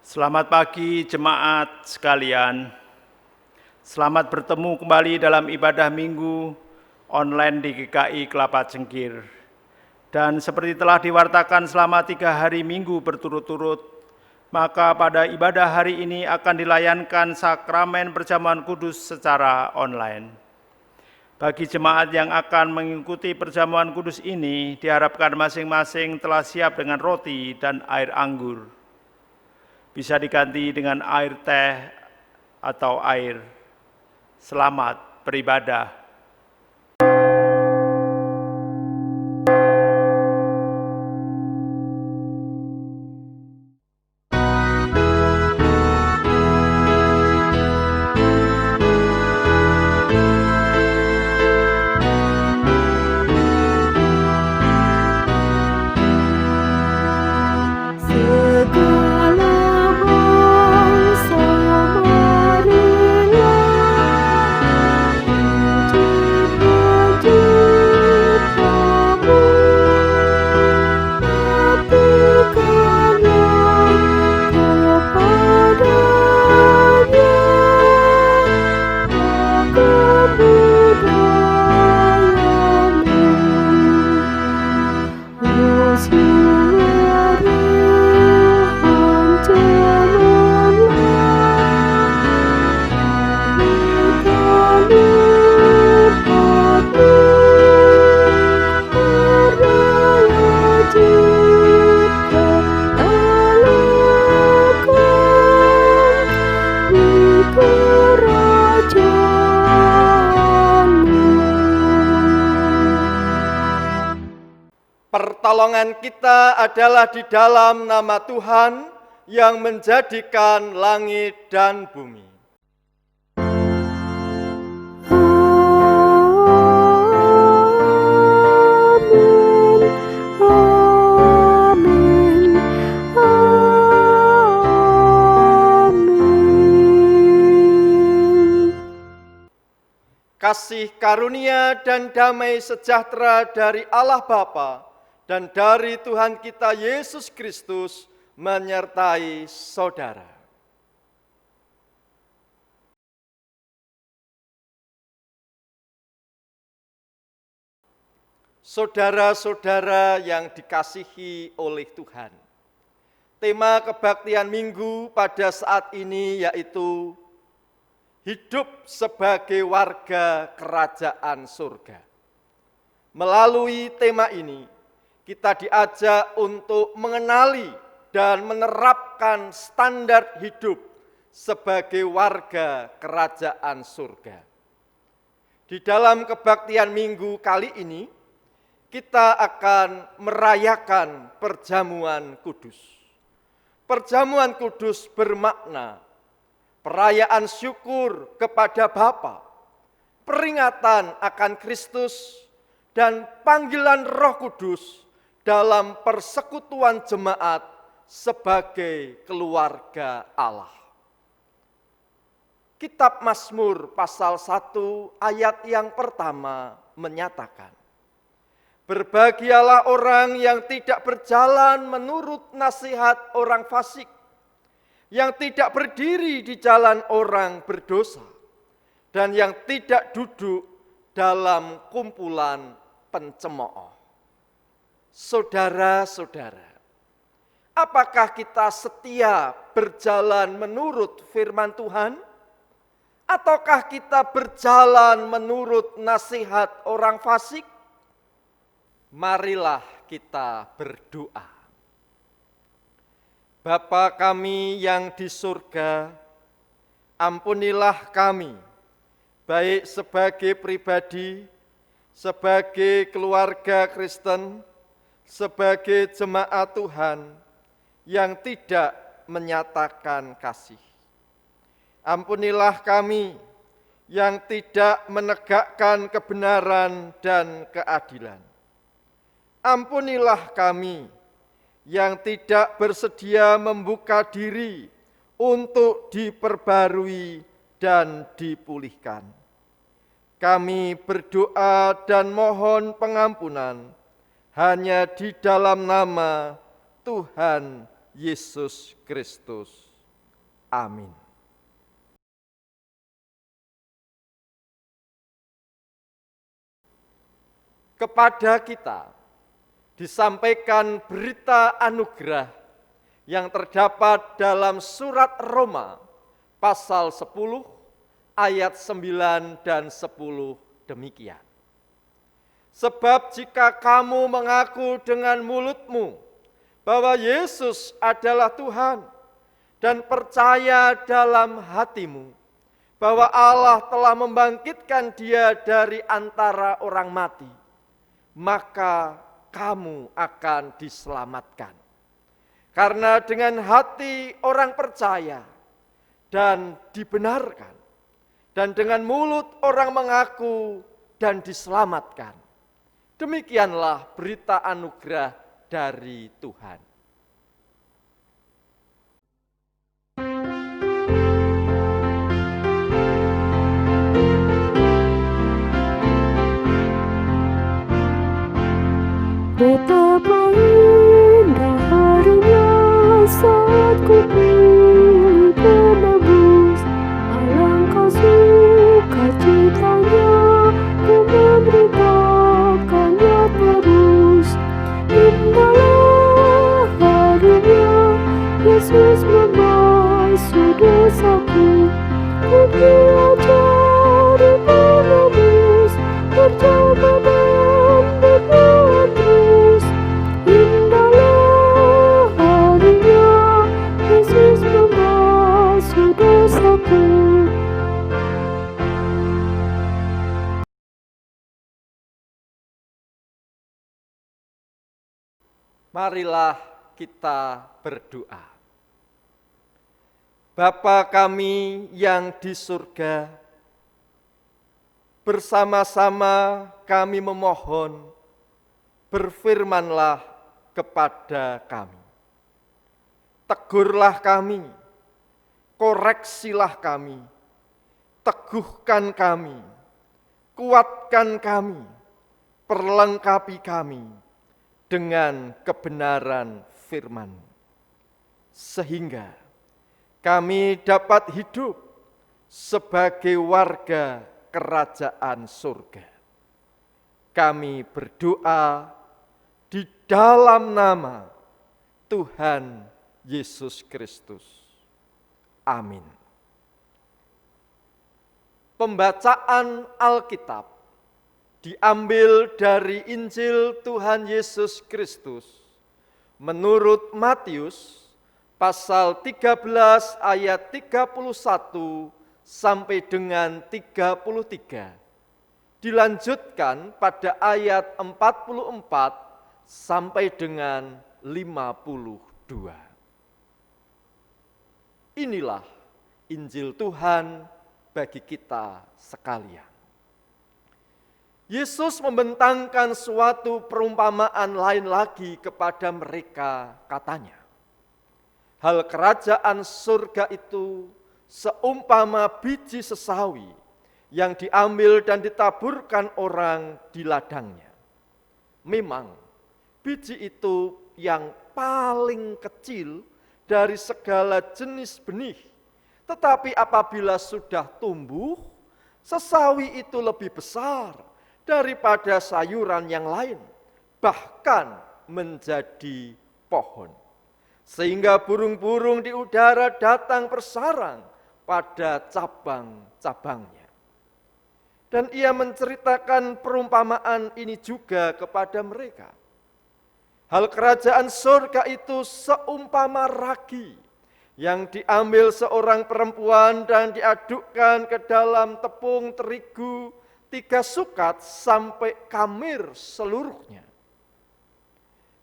Selamat pagi jemaat sekalian. Selamat bertemu kembali dalam ibadah minggu online di GKI Kelapa Cengkir. Dan seperti telah diwartakan selama 3 hari minggu berturut-turut, maka pada ibadah hari ini akan dilayankan sakramen perjamuan kudus secara online. Bagi jemaat yang akan mengikuti perjamuan kudus ini, diharapkan masing-masing telah siap dengan roti dan air anggur. Bisa diganti dengan air teh atau air. Selamat beribadah. Pertolongan kita adalah di dalam nama Tuhan yang menjadikan langit dan bumi. Kasih karunia dan damai sejahtera dari Allah Bapa dan dari Tuhan kita Yesus Kristus menyertai saudara. Saudara-saudara yang dikasihi oleh Tuhan, tema kebaktian minggu pada saat ini yaitu hidup sebagai warga kerajaan surga. Melalui tema ini, kita diajak untuk mengenali dan menerapkan standar hidup sebagai warga kerajaan surga. Di dalam kebaktian minggu kali ini, kita akan merayakan perjamuan kudus. Perjamuan kudus bermakna perayaan syukur kepada Bapa, peringatan akan Kristus, dan panggilan Roh Kudus dalam persekutuan jemaat sebagai keluarga Allah. Kitab Mazmur pasal 1 ayat yang pertama menyatakan, "Berbahagialah orang yang tidak berjalan menurut nasihat orang fasik, yang tidak berdiri di jalan orang berdosa, dan yang tidak duduk dalam kumpulan pencemooh." Saudara-saudara, apakah kita setia berjalan menurut firman Tuhan? Ataukah kita berjalan menurut nasihat orang fasik? Marilah kita berdoa. Bapa kami yang di surga, ampunilah kami, baik sebagai pribadi, sebagai keluarga Kristen, sebagai jemaat Tuhan yang tidak menyatakan kasih. Ampunilah kami yang tidak menegakkan kebenaran dan keadilan. Ampunilah kami yang tidak bersedia membuka diri untuk diperbarui dan dipulihkan. Kami berdoa dan mohon pengampunan hanya di dalam nama Tuhan Yesus Kristus. Amin. Kepada kita disampaikan berita anugerah yang terdapat dalam surat Roma pasal 10 ayat 9 dan 10 demikian. Sebab jika kamu mengaku dengan mulutmu bahwa Yesus adalah Tuhan dan percaya dalam hatimu bahwa Allah telah membangkitkan Dia dari antara orang mati, maka kamu akan diselamatkan. Karena dengan hati orang percaya dan dibenarkan, dan dengan mulut orang mengaku dan diselamatkan. Demikianlah berita anugerah dari Tuhan. Betapa indah harinya saat ku pilih penebus, alangkah sukacitanya ku memberitakannya terus. Indahlah harinya Yesus membasuh dosaku, ku diajari penebus berjaga dan berdoa terus. Indahlah harinya Yesus membasuh dosaku. Marilah kita berdoa. Bapa kami yang di surga, bersama-sama kami memohon, berfirmanlah kepada kami. Tegurlah kami, koreksilah kami, teguhkan kami, kuatkan kami, perlengkapi kami dengan kebenaran firman, sehingga kami dapat hidup sebagai warga kerajaan surga. Kami berdoa di dalam nama Tuhan Yesus Kristus. Amin. Pembacaan Alkitab diambil dari Injil Tuhan Yesus Kristus menurut Matius pasal 13 ayat 31 sampai dengan 33. Dilanjutkan pada ayat 44 sampai dengan 52. Inilah Injil Tuhan bagi kita sekalian. Yesus membentangkan suatu perumpamaan lain lagi kepada mereka, katanya, hal kerajaan surga itu seumpama biji sesawi yang diambil dan ditaburkan orang di ladangnya. Memang biji itu yang paling kecil dari segala jenis benih, tetapi apabila sudah tumbuh, sesawi itu lebih besar daripada sayuran yang lain, bahkan menjadi pohon. Sehingga burung-burung di udara datang bersarang pada cabang-cabangnya. Dan ia menceritakan perumpamaan ini juga kepada mereka. Hal kerajaan surga itu seumpama ragi yang diambil seorang perempuan dan diadukkan ke dalam tepung terigu 3 sukat sampai kamir seluruhnya.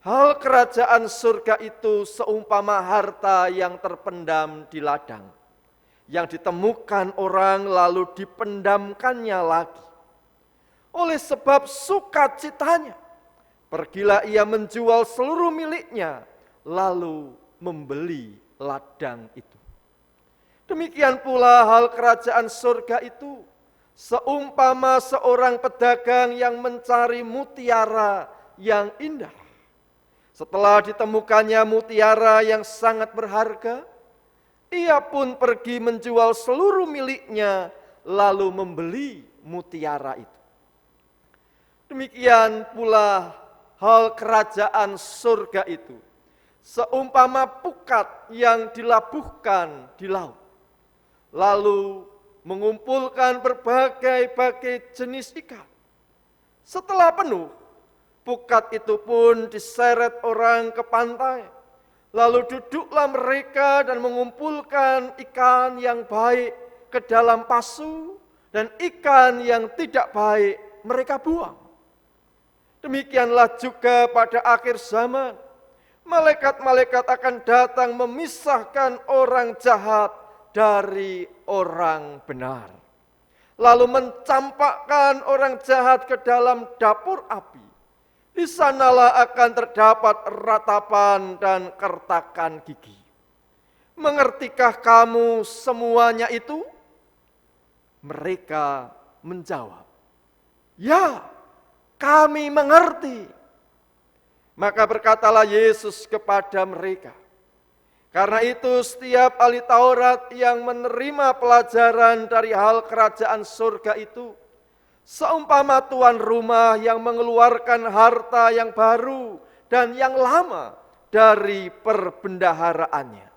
Hal kerajaan surga itu seumpama harta yang terpendam di ladang, yang ditemukan orang lalu dipendamkannya lagi. Oleh sebab sukacitanya, pergilah ia menjual seluruh miliknya, lalu membeli ladang itu. Demikian pula hal kerajaan surga itu, seumpama seorang pedagang yang mencari mutiara yang indah. Setelah ditemukannya mutiara yang sangat berharga, Ia pun pergi menjual seluruh miliknya, lalu membeli mutiara itu. Demikian pula hal kerajaan surga itu, seumpama pukat yang dilabuhkan di laut, lalu mengumpulkan berbagai-bagai jenis ikan. Setelah penuh, pukat itu pun diseret orang ke pantai. Lalu duduklah mereka dan mengumpulkan ikan yang baik ke dalam pasu, dan ikan yang tidak baik mereka buang. Demikianlah juga pada akhir zaman, malaikat-malaikat akan datang memisahkan orang jahat dari orang benar, lalu mencampakkan orang jahat ke dalam dapur api. Di sanalah akan terdapat ratapan dan kertakan gigi. Mengertikah kamu semuanya itu? Mereka menjawab, ya, kami mengerti. Maka berkatalah Yesus kepada mereka, karena itu setiap ahli Taurat yang menerima pelajaran dari hal kerajaan surga itu, seumpama tuan rumah yang mengeluarkan harta yang baru dan yang lama dari perbendaharaannya.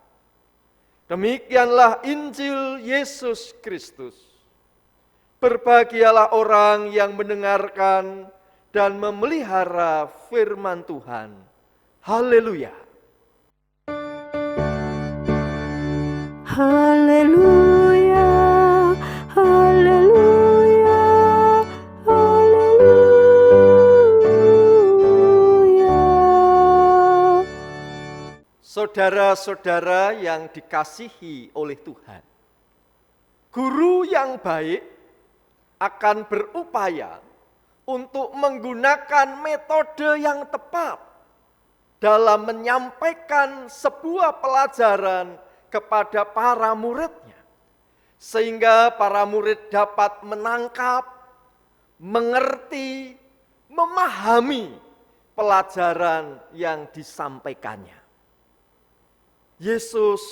Demikianlah Injil Yesus Kristus. Berbahagialah orang yang mendengarkan dan memelihara firman Tuhan. Haleluya. Haleluya, haleluya. Saudara-saudara yang dikasihi oleh Tuhan, guru yang baik akan berupaya untuk menggunakan metode yang tepat dalam menyampaikan sebuah pelajaran kepada para muridnya, sehingga para murid dapat menangkap, mengerti, memahami pelajaran yang disampaikannya. Yesus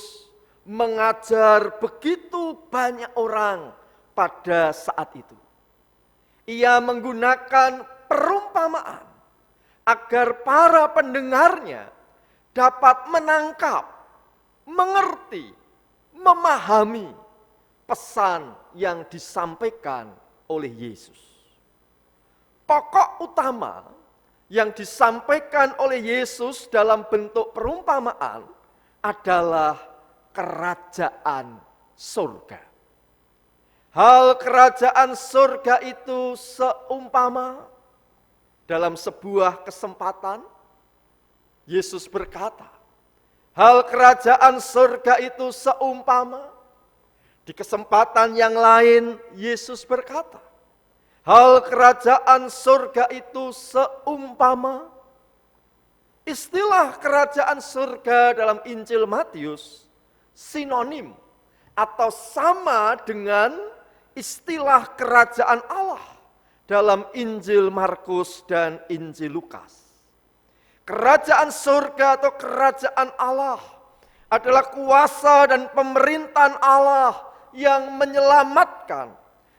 mengajar begitu banyak orang pada saat itu. Ia menggunakan perumpamaan agar para pendengarnya dapat menangkap, mengerti, memahami pesan yang disampaikan oleh Yesus. Pokok utama yang disampaikan oleh Yesus dalam bentuk perumpamaan adalah kerajaan surga. Hal kerajaan surga itu seumpama dalam sebuah kesempatan Yesus berkata, hal kerajaan surga itu seumpama. Di kesempatan yang lain Yesus berkata, hal kerajaan surga itu seumpama. Istilah kerajaan surga dalam Injil Matius sinonim atau sama dengan istilah kerajaan Allah dalam Injil Markus dan Injil Lukas. Kerajaan surga atau kerajaan Allah adalah kuasa dan pemerintahan Allah yang menyelamatkan,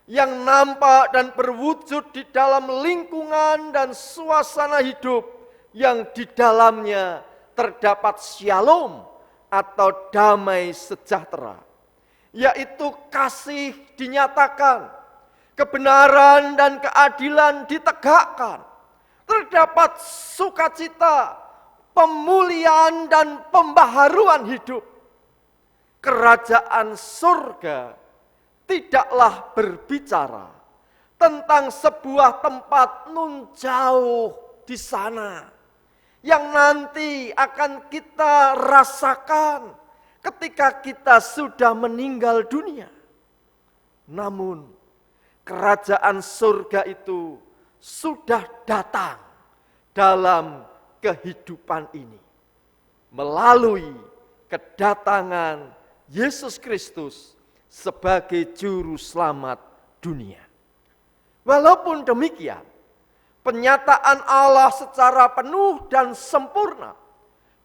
yang nampak dan berwujud di dalam lingkungan dan suasana hidup yang di dalamnya terdapat shalom atau damai sejahtera, yaitu kasih dinyatakan, kebenaran dan keadilan ditegakkan, terdapat sukacita, pemulihan dan pembaharuan hidup. Kerajaan surga tidaklah berbicara tentang sebuah tempat nun jauh di sana, yang nanti akan kita rasakan ketika kita sudah meninggal dunia. Namun, kerajaan surga itu sudah datang dalam kehidupan ini melalui kedatangan Yesus Kristus sebagai juru selamat dunia. Walaupun demikian, penyataan Allah secara penuh dan sempurna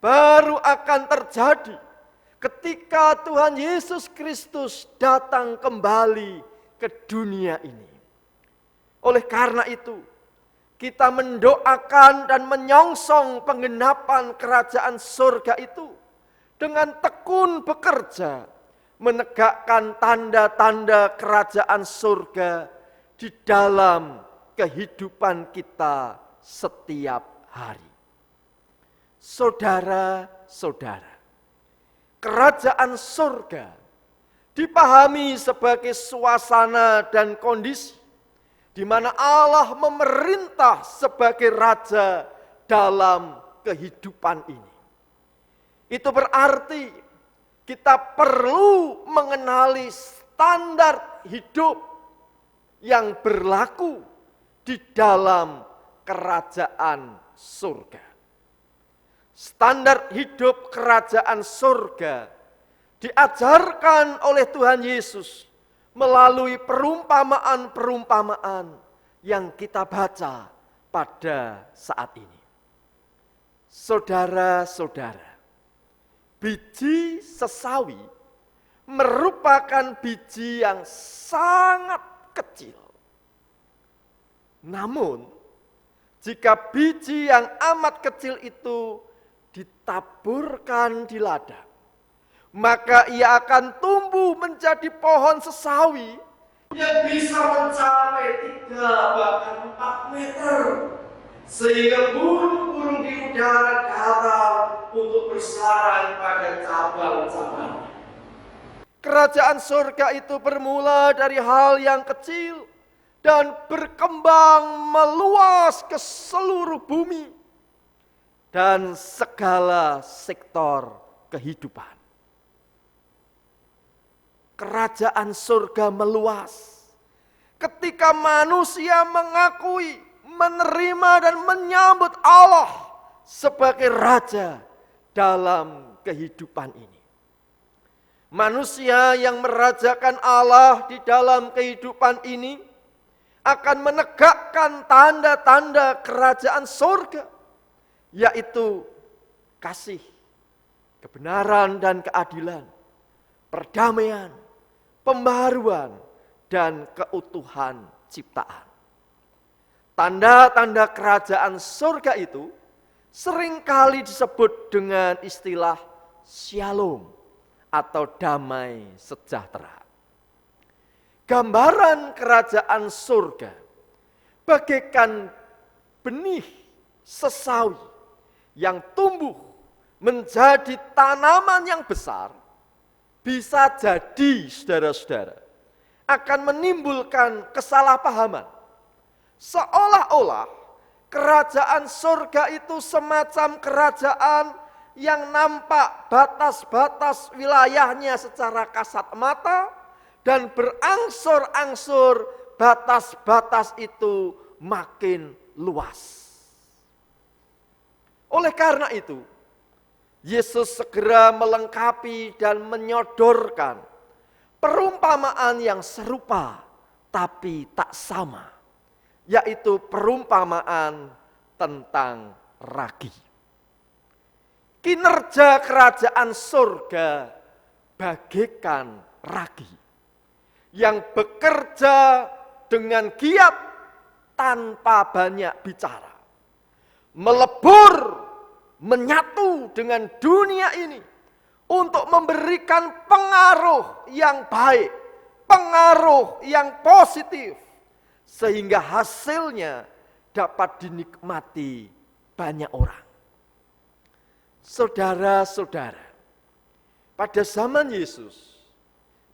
baru akan terjadi ketika Tuhan Yesus Kristus datang kembali ke dunia ini. Oleh karena itu, kita mendoakan dan menyongsong penggenapan kerajaan surga itu dengan tekun bekerja, menegakkan tanda-tanda kerajaan surga di dalam kehidupan kita setiap hari. Saudara-saudara, kerajaan surga dipahami sebagai suasana dan kondisi di mana Allah memerintah sebagai raja dalam kehidupan ini. Itu berarti kita perlu mengenali standar hidup yang berlaku di dalam kerajaan surga. Standar hidup kerajaan surga diajarkan oleh Tuhan Yesus melalui perumpamaan-perumpamaan yang kita baca pada saat ini. Saudara-saudara, biji sesawi merupakan biji yang sangat kecil. Namun, jika biji yang amat kecil itu ditaburkan di ladang, maka ia akan tumbuh menjadi pohon sesawi yang bisa mencapai 3 bahkan 4 meter. Sehingga burung-burung di udara datang untuk bersarang pada cabang-cabang. Kerajaan surga itu bermula dari hal yang kecil dan berkembang meluas ke seluruh bumi dan segala sektor kehidupan. Kerajaan surga meluas ketika manusia mengakui, menerima dan menyambut Allah sebagai raja dalam kehidupan ini. Manusia yang merajakan Allah di dalam kehidupan ini akan menegakkan tanda-tanda kerajaan surga, yaitu kasih, kebenaran dan keadilan, perdamaian, pembaharuan, dan keutuhan ciptaan. Tanda-tanda kerajaan surga itu seringkali disebut dengan istilah shalom atau damai sejahtera. Gambaran kerajaan surga bagaikan benih sesawi yang tumbuh menjadi tanaman yang besar. Bisa jadi, saudara-saudara, akan menimbulkan kesalahpahaman. Seolah-olah kerajaan surga itu semacam kerajaan yang nampak batas-batas wilayahnya secara kasat mata dan berangsur-angsur batas-batas itu makin luas. Oleh karena itu, Yesus segera melengkapi dan menyodorkan perumpamaan yang serupa tapi tak sama, yaitu perumpamaan tentang ragi. Kinerja kerajaan surga bagaikan ragi yang bekerja dengan giat tanpa banyak bicara, melebur, menyatu dengan dunia ini untuk memberikan pengaruh yang baik, pengaruh yang positif, sehingga hasilnya dapat dinikmati banyak orang. Saudara-saudara, pada zaman Yesus,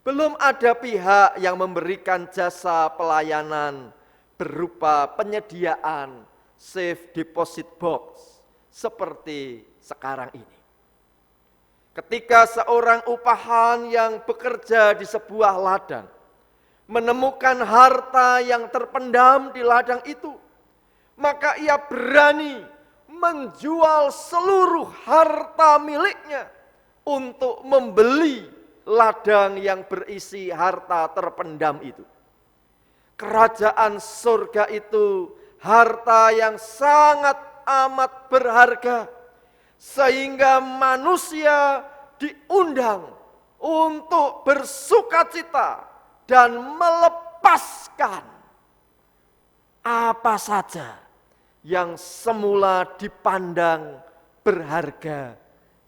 belum ada pihak yang memberikan jasa pelayanan berupa penyediaan safe deposit box seperti sekarang ini. Ketika seorang upahan yang bekerja di sebuah ladang menemukan harta yang terpendam di ladang itu, maka ia berani menjual seluruh harta miliknya untuk membeli ladang yang berisi harta terpendam itu. Kerajaan surga itu harta yang sangat amat berharga, sehingga manusia diundang untuk bersukacita dan melepaskan apa saja yang semula dipandang berharga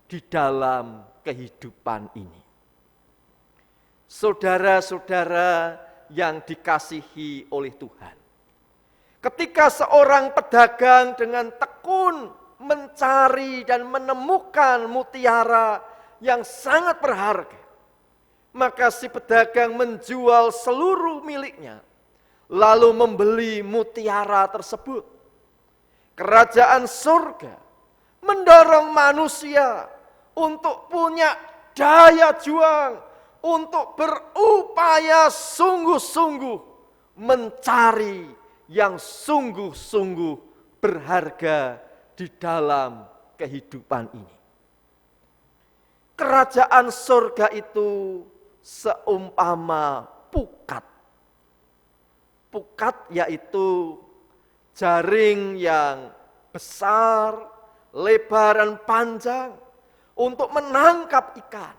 di dalam kehidupan ini. Saudara-saudara yang dikasihi oleh Tuhan, ketika seorang pedagang dengan tekun mencari dan menemukan mutiara yang sangat berharga, maka si pedagang menjual seluruh miliknya, lalu membeli mutiara tersebut. Kerajaan surga mendorong manusia untuk punya daya juang, untuk berupaya sungguh-sungguh mencari yang sungguh-sungguh berharga di dalam kehidupan ini. Kerajaan surga itu seumpama pukat. Pukat yaitu jaring yang besar, lebar dan panjang untuk menangkap ikan.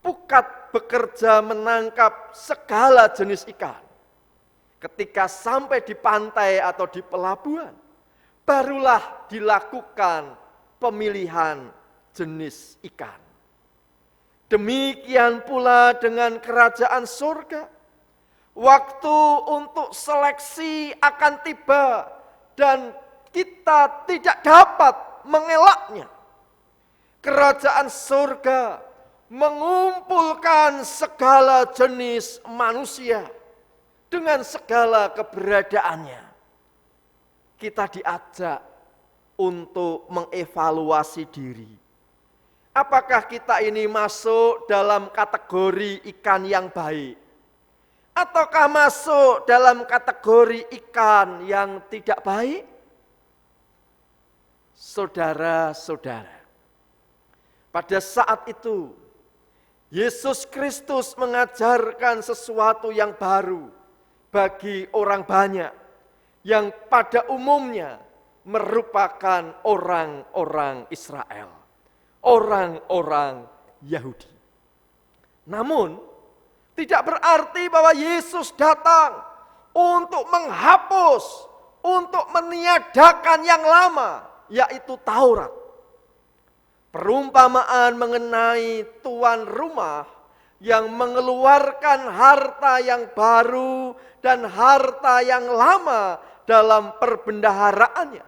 Pukat bekerja menangkap segala jenis ikan. Ketika sampai di pantai atau di pelabuhan, barulah dilakukan pemilihan jenis ikan. Demikian pula dengan kerajaan surga. Waktu untuk seleksi akan tiba dan kita tidak dapat mengelaknya. Kerajaan surga mengumpulkan segala jenis manusia dengan segala keberadaannya. Kita diajak untuk mengevaluasi diri. Apakah kita ini masuk dalam kategori ikan yang baik? Ataukah masuk dalam kategori ikan yang tidak baik? Saudara-saudara, pada saat itu Yesus Kristus mengajarkan sesuatu yang baru bagi orang banyak yang pada umumnya merupakan orang-orang Israel, orang-orang Yahudi. Namun, tidak berarti bahwa Yesus datang untuk menghapus, untuk meniadakan yang lama, yaitu Taurat. Perumpamaan mengenai tuan rumah yang mengeluarkan harta yang baru dan harta yang lama dalam perbendaharaannya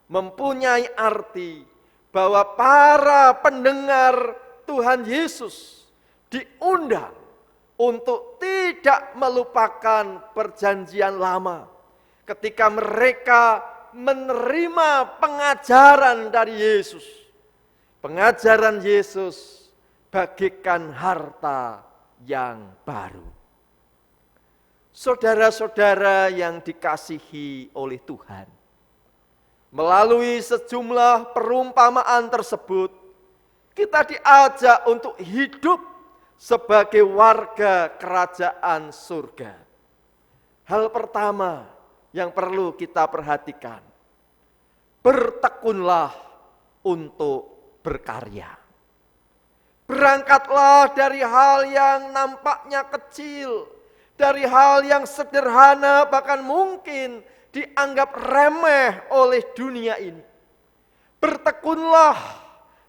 mempunyai arti bahwa para pendengar Tuhan Yesus diundang untuk tidak melupakan perjanjian lama ketika mereka menerima pengajaran dari Yesus. Pengajaran Yesus bagikan harta yang baru. Saudara-saudara yang dikasihi oleh Tuhan, melalui sejumlah perumpamaan tersebut, kita diajak untuk hidup sebagai warga kerajaan surga. Hal pertama yang perlu kita perhatikan, bertekunlah untuk berkarya. Berangkatlah dari hal yang nampaknya kecil, dari hal yang sederhana bahkan mungkin dianggap remeh oleh dunia ini. Bertekunlah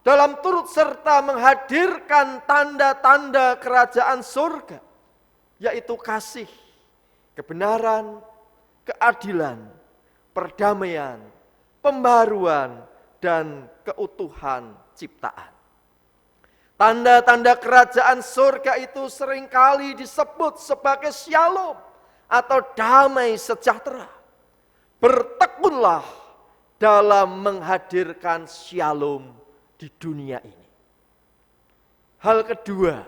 dalam turut serta menghadirkan tanda-tanda kerajaan surga, yaitu kasih, kebenaran, keadilan, perdamaian, pembaruan, dan keutuhan ciptaan. Tanda-tanda kerajaan surga itu seringkali disebut sebagai shalom atau damai sejahtera. Bertekunlah dalam menghadirkan shalom di dunia ini. Hal kedua,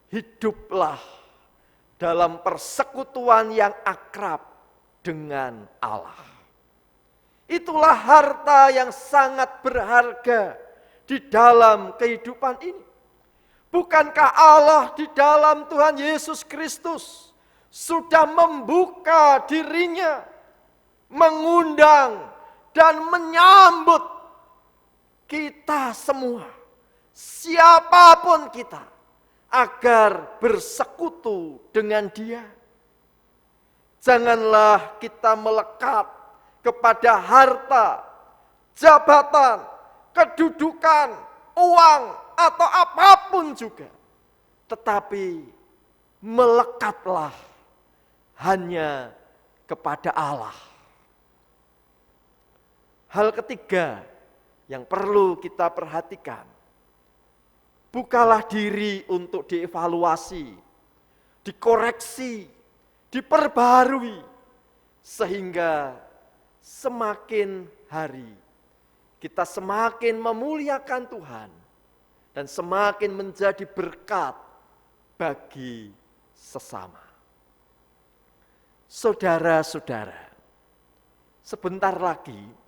hiduplah dalam persekutuan yang akrab dengan Allah. Itulah harta yang sangat berharga di dalam kehidupan ini. Bukankah Allah di dalam Tuhan Yesus Kristus sudah membuka dirinya, mengundang dan menyambut kita semua, siapapun kita, agar bersekutu dengan Dia. Janganlah kita melekat kepada harta, jabatan, kedudukan, uang, atau apapun juga. Tetapi melekatlah hanya kepada Allah. Hal ketiga yang perlu kita perhatikan, bukalah diri untuk dievaluasi, dikoreksi, diperbaharui, sehingga semakin hari kita semakin memuliakan Tuhan dan semakin menjadi berkat bagi sesama. Saudara-saudara, sebentar lagi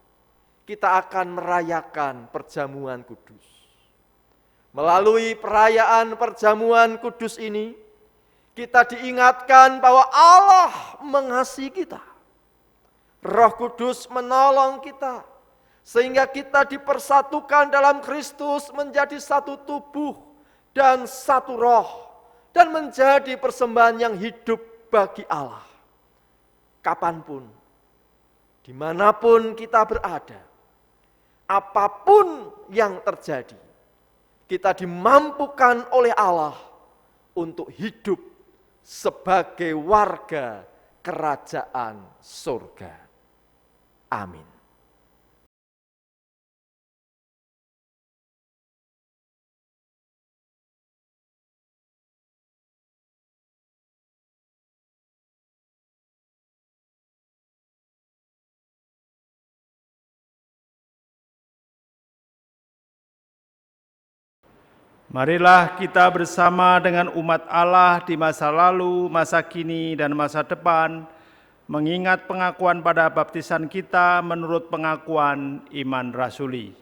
kita akan merayakan perjamuan kudus. Melalui perayaan perjamuan kudus ini, kita diingatkan bahwa Allah mengasihi kita. Roh Kudus menolong kita, sehingga kita dipersatukan dalam Kristus menjadi satu tubuh dan satu roh, dan menjadi persembahan yang hidup bagi Allah. Kapanpun, dimanapun kita berada, apapun yang terjadi, kita dimampukan oleh Allah untuk hidup sebagai warga kerajaan surga. Amin. Marilah kita bersama dengan umat Allah di masa lalu, masa kini, dan masa depan, mengingat pengakuan pada baptisan kita menurut pengakuan iman rasuli.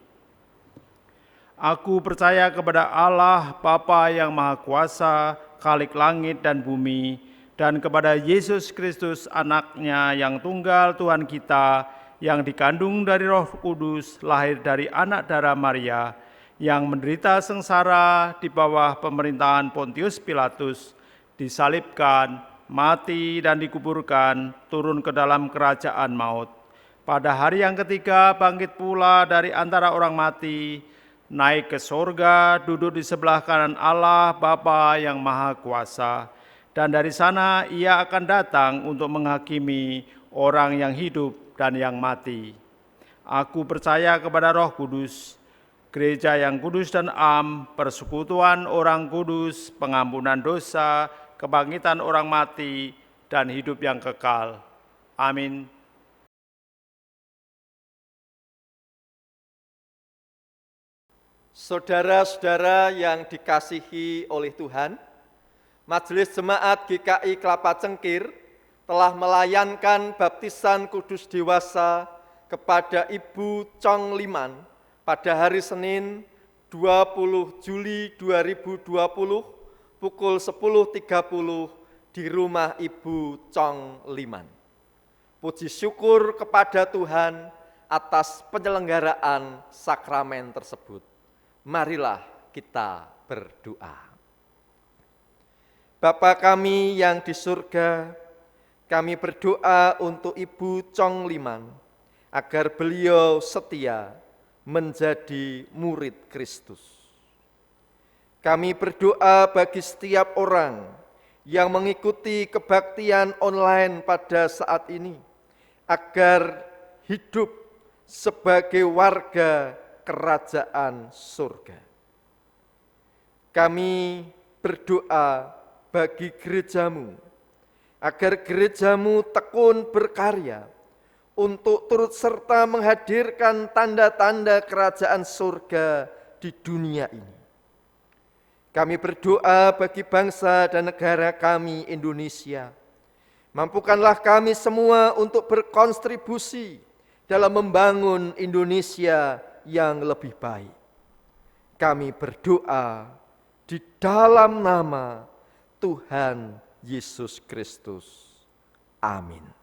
Aku percaya kepada Allah, Bapa yang Maha Kuasa, Khalik langit dan bumi, dan kepada Yesus Kristus, Anaknya yang tunggal Tuhan kita, yang dikandung dari Roh Kudus, lahir dari anak darah Maria, yang menderita sengsara di bawah pemerintahan Pontius Pilatus, disalibkan, mati dan dikuburkan, turun ke dalam kerajaan maut. Pada hari yang ketiga bangkit pula dari antara orang mati, naik ke sorga, duduk di sebelah kanan Allah Bapa yang Maha Kuasa. Dan dari sana Ia akan datang untuk menghakimi orang yang hidup dan yang mati. Aku percaya kepada Roh Kudus, Gereja yang kudus dan am, persekutuan orang kudus, pengampunan dosa, kebangkitan orang mati, dan hidup yang kekal. Amin. Saudara-saudara yang dikasihi oleh Tuhan, Majelis Jemaat GKI Kelapa Cengkir telah melayankan baptisan kudus dewasa kepada Ibu Chong Liman pada hari Senin 20 Juli 2020 pukul 10.30 di rumah Ibu Chong Liman. Puji syukur kepada Tuhan atas penyelenggaraan sakramen tersebut. Marilah kita berdoa. Bapa kami yang di surga, kami berdoa untuk Ibu Chong Liman agar beliau setia menjadi murid Kristus. Kami berdoa bagi setiap orang yang mengikuti kebaktian online pada saat ini, agar hidup sebagai warga kerajaan surga. Kami berdoa bagi gerejamu, agar gerejamu tekun berkarya untuk turut serta menghadirkan tanda-tanda kerajaan surga di dunia ini. Kami berdoa bagi bangsa dan negara kami Indonesia. Mampukanlah kami semua untuk berkontribusi dalam membangun Indonesia yang lebih baik. Kami berdoa di dalam nama Tuhan Yesus Kristus. Amin.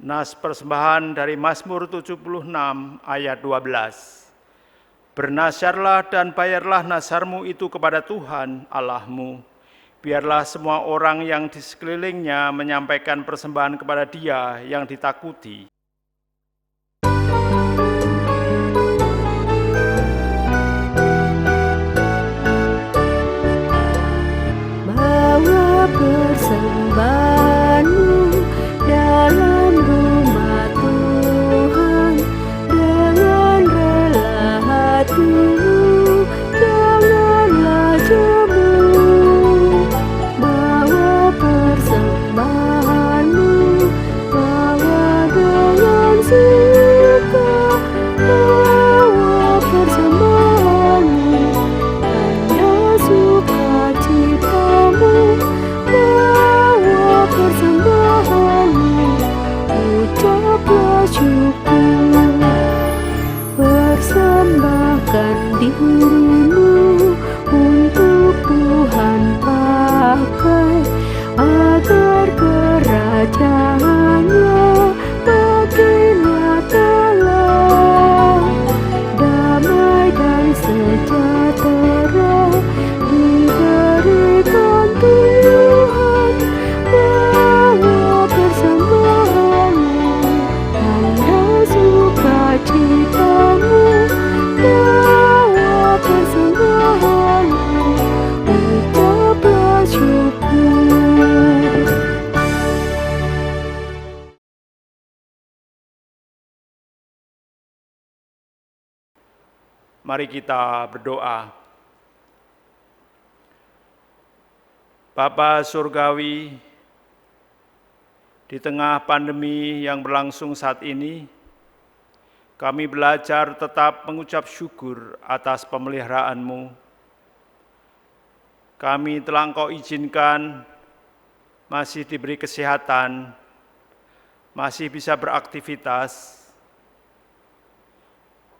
Nas persembahan dari Mazmur 76 ayat 12. Bernasyarlah dan bayarlah nasarmu itu kepada Tuhan Allahmu. Biarlah semua orang yang di sekelilingnya menyampaikan persembahan kepada Dia yang ditakuti. Bawa persembahanmu dalam rumah Tuhan dengan rela hatimu, janganlah jemu. Bawa persembahanmu, bawa dengan suka. Bawa persembahanmu, tanda sukacitamu. Bawa persembahanmu, ucaplah syukur. Persembahkan dirimu untuk Tuhan pakai, agar kerajaannya makin nyatalah. Damai dan sejahtera diberikan Tuhan. Bawa persembahanmu, tanda sukacitamu. Bawa persembahanmu, ucaplah syukur. Mari kita berdoa. Bapa Surgawi, di tengah pandemi yang berlangsung saat ini, kami belajar tetap mengucap syukur atas pemeliharaanmu. Kami telah Engkau izinkan masih diberi kesehatan, masih bisa beraktivitas.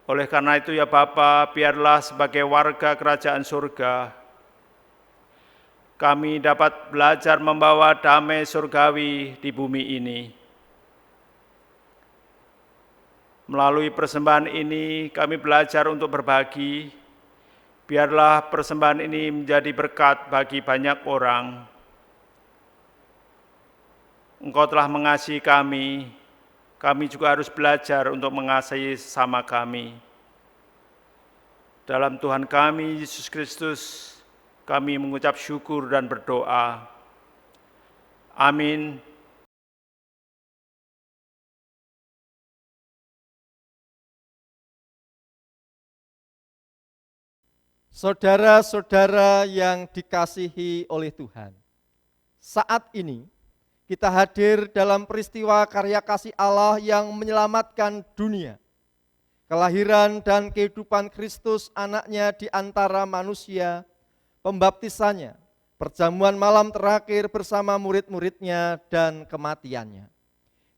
Oleh karena itu ya Bapa, biarlah sebagai warga kerajaan surga, kami dapat belajar membawa damai surgawi di bumi ini. Melalui persembahan ini kami belajar untuk berbagi. Biarlah persembahan ini menjadi berkat bagi banyak orang. Engkau telah mengasihi kami juga harus belajar untuk mengasihi sesama kami. Dalam Tuhan kami, Yesus Kristus, kami mengucap syukur dan berdoa. Amin. Saudara-saudara yang dikasihi oleh Tuhan, saat ini kita hadir dalam peristiwa karya kasih Allah yang menyelamatkan dunia. Kelahiran dan kehidupan Kristus anaknya di antara manusia, pembaptisannya, perjamuan malam terakhir bersama murid-muridnya, dan kematiannya.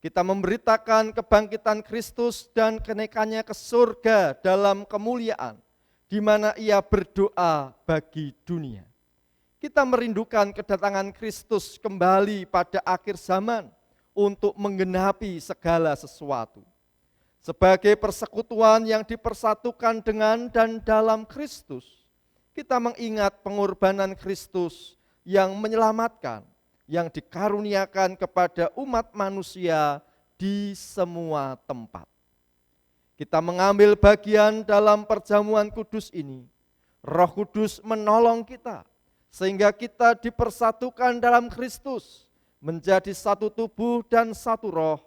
Kita memberitakan kebangkitan Kristus dan kenaikannya ke surga dalam kemuliaan, di mana ia berdoa bagi dunia. Kita merindukan kedatangan Kristus kembali pada akhir zaman untuk menggenapi segala sesuatu. Sebagai persekutuan yang dipersatukan dengan dan dalam Kristus, kita mengingat pengorbanan Kristus yang menyelamatkan, yang dikaruniakan kepada umat manusia di semua tempat. Kita mengambil bagian dalam perjamuan kudus ini. Roh Kudus menolong kita, sehingga kita dipersatukan dalam Kristus, menjadi satu tubuh dan satu roh,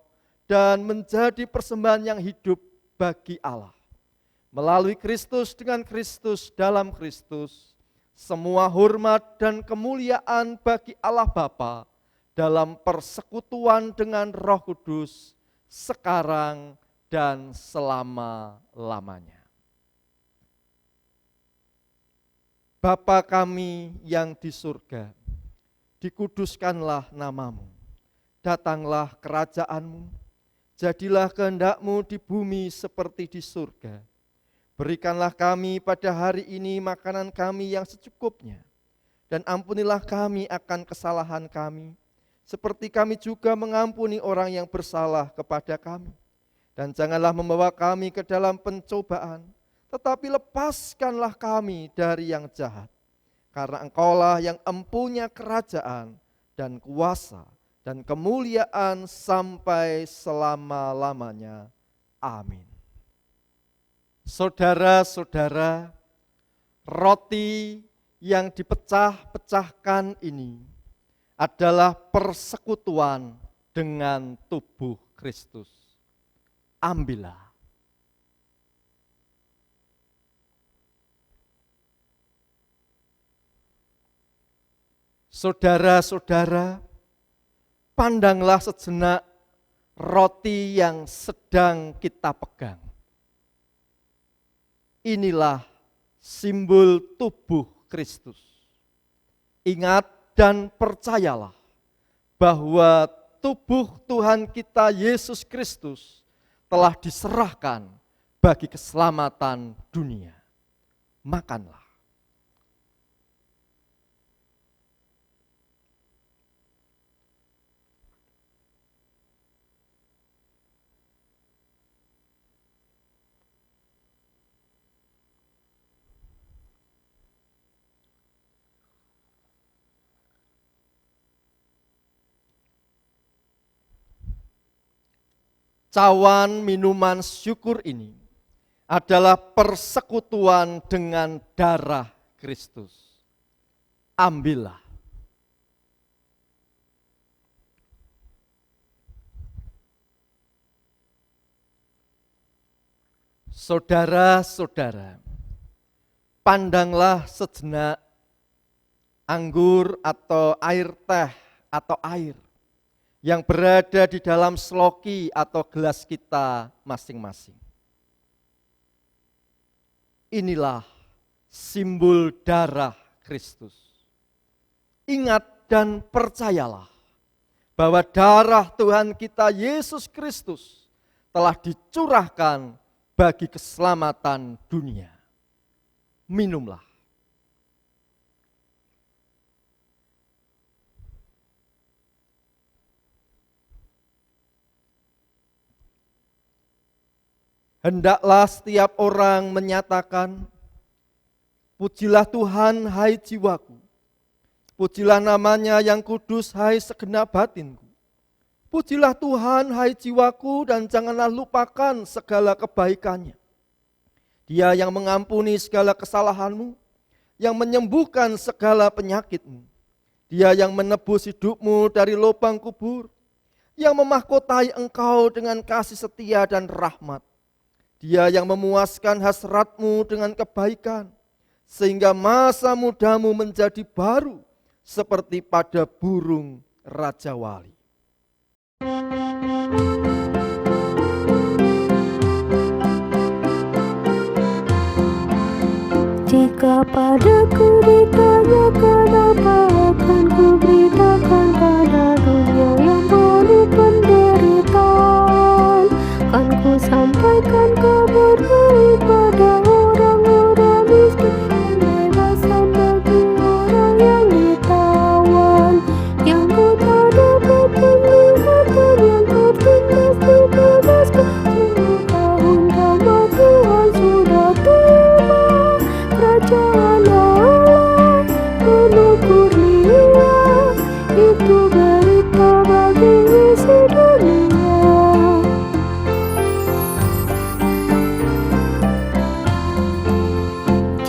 dan menjadi persembahan yang hidup bagi Allah. Melalui Kristus, dengan Kristus, dalam Kristus, semua hormat dan kemuliaan bagi Allah Bapa dalam persekutuan dengan Roh Kudus, sekarang dan selama-lamanya. Bapa kami yang di surga, dikuduskanlah namamu, datanglah kerajaanmu, jadilah kehendak-Mu di bumi seperti di surga. Berikanlah kami pada hari ini makanan kami yang secukupnya, dan ampunilah kami akan kesalahan kami, seperti kami juga mengampuni orang yang bersalah kepada kami. Dan janganlah membawa kami ke dalam pencobaan, tetapi lepaskanlah kami dari yang jahat. Karena Engkaulah yang empunya kerajaan dan kuasa dan kemuliaan sampai selama-lamanya. Amin. Saudara-saudara, roti yang dipecah-pecahkan ini adalah persekutuan dengan tubuh Kristus. Ambillah. Saudara-saudara, pandanglah sejenak roti yang sedang kita pegang. Inilah simbol tubuh Kristus. Ingat dan percayalah bahwa tubuh Tuhan kita Yesus Kristus telah diserahkan bagi keselamatan dunia. Makanlah. Cawan minuman syukur ini adalah persekutuan dengan darah Kristus. Ambillah. Saudara-saudara, pandanglah sejenak anggur atau air teh atau air yang berada di dalam sloki atau gelas kita masing-masing. Inilah simbol darah Kristus. Ingat dan percayalah bahwa darah Tuhan kita Yesus Kristus telah dicurahkan bagi keselamatan dunia. Minumlah. Hendaklah setiap orang menyatakan, pujilah Tuhan hai jiwaku, pujilah namanya yang kudus hai segenap batinku. Pujilah Tuhan hai jiwaku dan janganlah lupakan segala kebaikannya. Dia yang mengampuni segala kesalahanmu, yang menyembuhkan segala penyakitmu. Dia yang menebus hidupmu dari lubang kubur, yang memahkotai engkau dengan kasih setia dan rahmat. Dia yang memuaskan hasratmu dengan kebaikan, sehingga masa mudamu menjadi baru seperti pada burung Raja Wali. Jika padaku ditanyakan apa akan ku beritakan pada dunia yang penuh penderitaan, kan ku sampaikan kabar baik pada orang-orang miskin, kebebasan bagi orang yang ditawan, yang ku tak dapat penglihatan, yang tertindas dibebaskan. 10 tahun damai Tuhan sudah tiba, kerajaan Allah penuh kurnia, itu berita bagi isi dunia.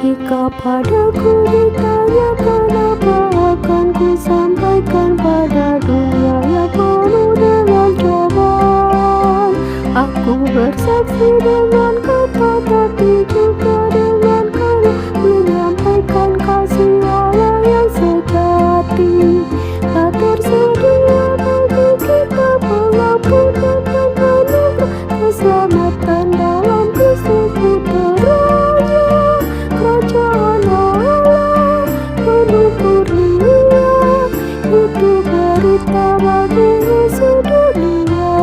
Jika padaku ditanyakan apa akan ku sampaikan pada dunia yang penuh dengan cobaan. Aku bersaksi dengan kata tapi juga dengan karya, menyampaikan kasih Allah yang sejati. Tak tersedia bagi kita pengampunan dan anugerah, keselamatan dalam Kristus putranya. Kerajaan Allah penuh kurnia, itu berita bagi sedunia.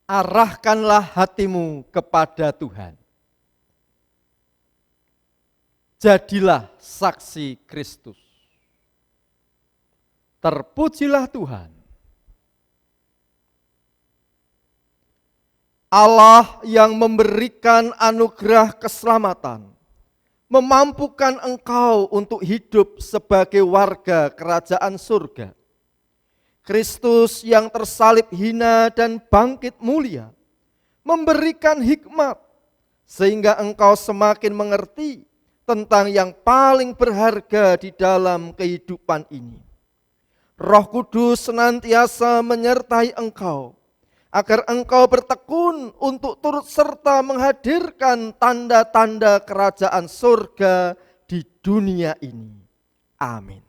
Arahkanlah hatimu kepada Tuhan. Jadilah saksi Kristus. Terpujilah Tuhan. Allah yang memberikan anugerah keselamatan, memampukan engkau untuk hidup sebagai warga kerajaan surga. Kristus yang tersalib hina dan bangkit mulia, memberikan hikmat, sehingga engkau semakin mengerti tentang yang paling berharga di dalam kehidupan ini. Roh Kudus senantiasa menyertai engkau, agar engkau bertekun untuk turut serta menghadirkan tanda-tanda kerajaan surga di dunia ini. Amin.